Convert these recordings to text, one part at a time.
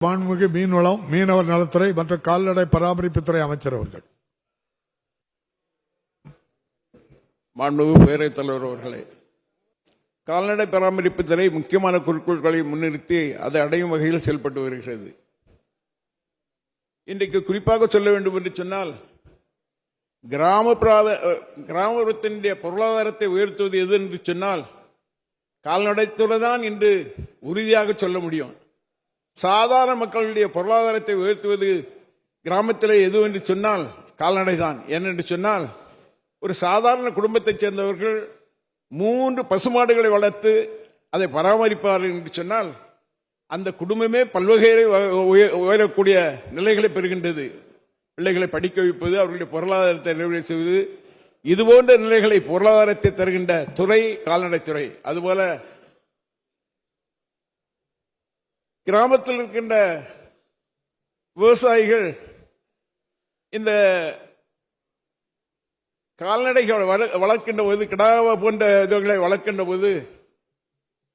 மாண்புமிகு மீன்வளம் மீனவர் நலத்துறை மற்றும் கால்நடை பராமரிப்புத்துறை அமைச்சர் அவர்கள். மாண்புமிகு பேரவைத் தலைவர் அவர்களே, கால்நடை பராமரிப்புத்துறை முக்கியமான குறிக்கோள்களை முன்னிறுத்தி அதை அடையும் வகையில் செயல்பட்டு வருகிறது. இன்றைக்கு குறிப்பாக சொல்ல வேண்டும் என்று சொன்னால், கிராமப்புறத்தினுடைய பொருளாதாரத்தை உயர்த்துவது எது என்று சொன்னால் கால்நடைத்துறை தான் என்று உறுதியாக சொல்ல முடியும். சாதாரண மக்களுடைய பொருளாதாரத்தை உயர்த்துவது கிராமத்தில் எது என்று சொன்னால் கால்நடை தான். ஏனென்று சொன்னால், ஒரு சாதாரண குடும்பத்தைச் சேர்ந்தவர்கள் 3 பசுமாடுகளை வளர்த்து அதை பராமரிப்பார்கள் என்று சொன்னால் அந்த குடும்பமே பல்வகையை உயரக்கூடிய நிலைகளை பெறுகின்றது. பிள்ளைகளை படிக்க வைப்பது, அவர்களுடைய பொருளாதாரத்தை நிறைவு செய்வது, இதுபோன்ற நிலைகளை பொருளாதாரத்தை தருகின்ற துறை கால்நடைத்துறை. அதுபோல கிராமத்தில் இருக்கின்ற விவசாயிகள் இந்த கால்நடைகள் வளர்க்கின்ற போது, கிடாவ போன்ற இதுகளை வளர்க்கின்ற போது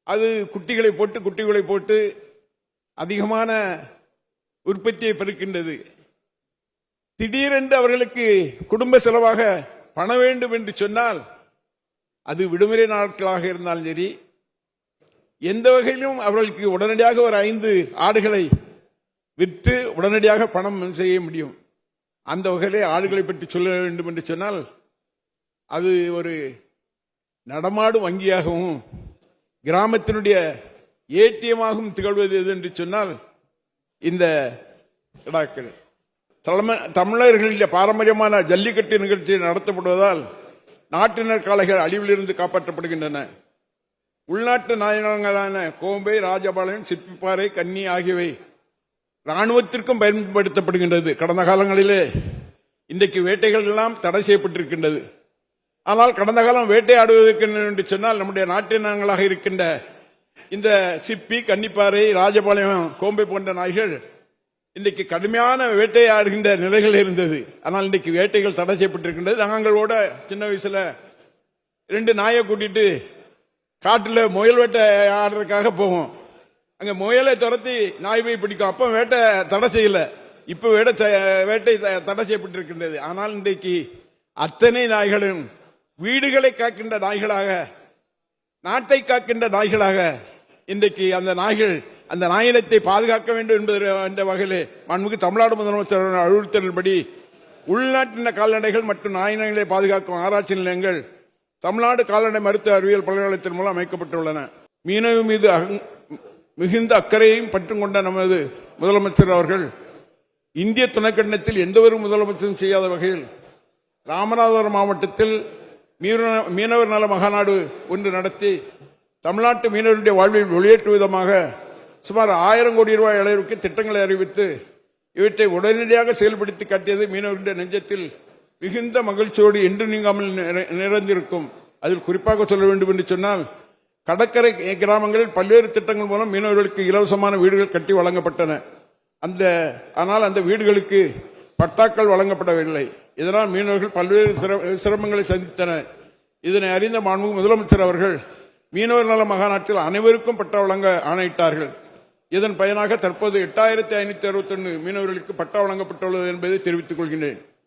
அது குட்டிகளை போட்டு அதிகமான உற்பத்தியை பெருக்கின்றது. திடீரென்று அவர்களுக்கு குடும்ப செலவாக பணம் வேண்டும் என்று சொன்னால், அது விடுமுறை நாட்களாக இருந்தாலும் சரி, எந்த வகையிலும் அவர்களுக்கு உடனடியாக ஒரு 5 ஆடுகளை விற்று உடனடியாக பணம் செய்ய முடியும். அந்த வகையிலே ஆடுகளை பற்றி சொல்ல வேண்டும் என்று சொன்னால், அது ஒரு நடமாடும் வங்கியாகவும் கிராமத்தினுடைய ஏடிஎமாகவும் திகழ்வது எது என்று சொன்னால் இந்த கிடாக்கள். தமிழர்களுடைய பாரம்பரியமான ஜல்லிக்கட்டு நிகழ்ச்சி நடத்தப்படுவதால் நாட்டினர் காளைகள் அழிவிலிருந்து காப்பாற்றப்படுகின்றன. உள்நாட்டு நாயகங்களான கோம்பை, ராஜபாளையம், சிப்பிப்பாறை, கன்னி ஆகியவை ராணுவத்திற்கும் பயன்படுத்தப்படுகின்றது. கடந்த காலங்களிலே இன்றைக்கு வேட்டைகள் எல்லாம் தடை செய்யப்பட்டிருக்கின்றது. ஆனால் கடந்த காலம் வேட்டையாடுவதற்கு என்று சொன்னால் நம்முடைய நாட்டினங்களாக இருக்கின்ற இந்த சிப்பி, கன்னிப்பாறை, ராஜபாளையம், கோம்பை போன்ற நாய்கள் இன்றைக்கு கடுமையான வேட்டையாடுகின்ற நிலைகள் இருந்தது. ஆனால் இன்றைக்கு வேட்டைகள் தடை செய்யப்பட்டிருக்கின்றது. நாங்களோட சின்ன வயசுல 2 நாயை கூட்டிட்டு காட்டுல முயல் வேட்டை ஆடுறதுக்காக போவோம். அங்க முயலை துரத்தி நாய் போய் பிடிக்கும். அப்ப வேட்டை தடை செய்யல, இப்ப வேட்டை தடை செய்யப்பட்டிருக்கின்றது. ஆனால் இன்றைக்கு அத்தனை நாய்களும் வீடுகளை காக்கின்ற நாய்களாக, நாட்டை காக்கின்ற நாய்களாக இன்றைக்கு அந்த நாயினத்தை பாதுகாக்க வேண்டும் என்ற வகையில் மாண்புமிகு தமிழ்நாடு முதலமைச்சர் அறிவுறுத்தலின்படி உள்நாட்டின கால்நடைகள் மற்றும் நாயினங்களை பாதுகாக்கும் ஆராய்ச்சி நிலையங்கள் தமிழ்நாடு கால்நடை மருத்துவ அறிவியல் பல்கலைக்கழகத்தின் மூலம் அமைக்கப்பட்டுள்ளன. மீனவர் மீது மிகுந்த அக்கறையையும் பற்றும் கொண்ட நமது முதலமைச்சர் அவர்கள் இந்திய துணைக்கண்டத்தில் எந்த ஒரு முதலமைச்சரும் செய்யாத வகையில் ராமநாதபுரம் மாவட்டத்தில் மீனவர் நல மகாநாடு ஒன்று நடத்தி தமிழ்நாட்டு மீனவருடைய வாழ்வில் ஒளியேற்றும் விதமாக சுமார் 1000 கோடி ரூபாய் அளவிற்கு திட்டங்களை அறிவித்து இவற்றை உடனடியாக செயல்படுத்தி காட்டியது மீனவருடைய நெஞ்சத்தில் மிகுந்த மகிழ்ச்சியோடு என்று நீங்காமல் நிறைந்திருக்கும். அதில் குறிப்பாக சொல்ல வேண்டும் என்று சொன்னால், கடற்கரை கிராமங்களில் பல்வேறு திட்டங்கள் மூலம் மீனவர்களுக்கு இலவசமான வீடுகள் கட்டி வழங்கப்பட்டன. ஆனால் அந்த வீடுகளுக்கு பட்டாக்கள் வழங்கப்படவில்லை. இதனால் மீனவர்கள் பல்வேறு சிரமங்களை சந்தித்தனர். இதனை அறிந்த மாண்புமிகு முதலமைச்சர் அவர்கள் மீனவர் நல மகாநாட்டில் அனைவருக்கும் பட்டா வழங்க ஆணையிட்டார்கள். இதன் பயனாக தற்போது 8561 மீனவர்களுக்கு பட்டா வழங்கப்பட்டுள்ளது என்பதை தெரிவித்துக் கொள்கின்றேன்.